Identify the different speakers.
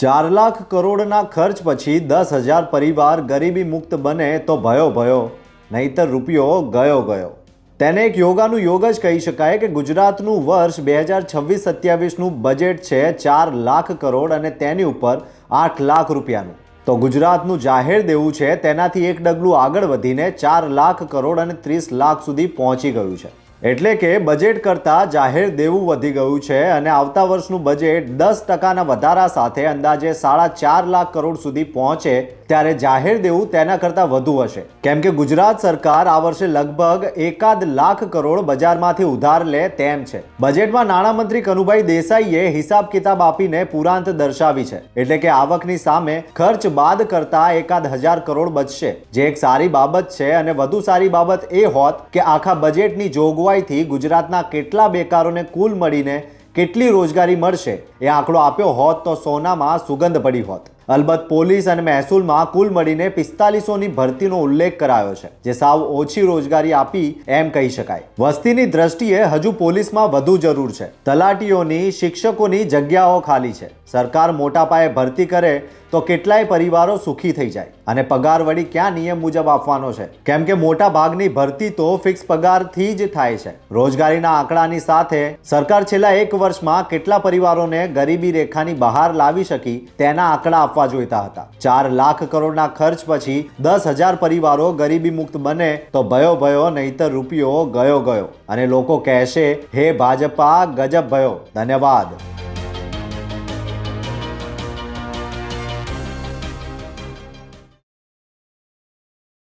Speaker 1: 4 લાખ કરોડના ખર્ચ પછી 10,000 પરિવાર ગરીબી મુક્ત બને તો ભયો ભયો, નહીતર રૂપિયો ગયો ગયો. તેને એક યોગાનું યોગ જ કહી શકાય કે ગુજરાતનું વર્ષ 2026-27નું બજેટ છે 4 લાખ કરોડ અને તેની ઉપર 8 લાખ રૂપિયાનું. તો ગુજરાતનું જાહેર દેવું છે તેનાથી એક ડગલું આગળ વધીને 4 લાખ કરોડ અને 30 લાખ સુધી પહોંચી ગયું છે. એટલે કે બજેટ કરતાં જાહેર દેવું વધી ગયું છે અને આવતા વર્ષનું બજેટ 10% વધારા સાથે અંદાજે 4.5 લાખ કરોડ સુધી પહોંચે ત્યારે જાહેર દેવું તેના કરતાં વધુ હશે. કેમ કે ગુજરાત સરકાર આ વર્ષે લગભગ 1 લાખ કરોડ બજારમાંથી ઉધાર લે તેમ છે. બજેટમાં નાણામંત્રી કનુભાઈ દેસાઈએ હિસાબ કિતાબ આપીને પુરાંત દર્શાવી છે. એટલે કે આવકની સામે ખર્ચ બાદ કરતા 1,000 કરોડ બચશે, જે એક સારી બાબત છે. અને વધુ સારી બાબત એ હોત કે આખા બજેટની જોગવાઈથી ગુજરાતના કેટલા બેકારોને કુલ મળીને કેટલી રોજગારી મળશે એ આંકડો આપ્યો હોત તો સોનામાં સુગંધ પડી હોત. અલબત્ત પોલીસ અને મહેસૂલમાં કુલ મળીને 4500ની ભરતીનો ઉલ્લેખ કરાયો છે, જે સાવ ઓછી રોજગારી આપી એમ કહી શકાય. વસ્તીની દ્રષ્ટિએ હજુ પોલીસમાં વધુ જરૂર છે. તલાટીઓની, શિક્ષકોની જગ્યાઓ ખાલી છે. સરકાર મોટા પાયે ભરતી કરે તો કેટલાય પરિવારો સુખી થઈ જાય. અને પગાર વળી ક્યાં નિયમ મુજબ આપવાનો છે? કેમ કે મોટા ભાગની ભરતી તો ફિક્સ પગારથી જ થાય છે. રોજગારીના આંકડાની સાથે સરકાર છેલ્લા 1 વર્ષમાં કેટલા પરિવારોને ગરીબી રેખાની બહાર લાવી શકી તેના આંકડા આપવા જોઈતા હતા. 4 લાખ કરોડના ખર્ચ પછી 10,000 પરિવારો ગરીબી મુક્ત બને તો ભયો ભયો, નહીતર રૂપિયો ગયો ગયો. અને લોકો કહેશે, હે ભાજપા ગજબ ભયો. ધન્યવાદ.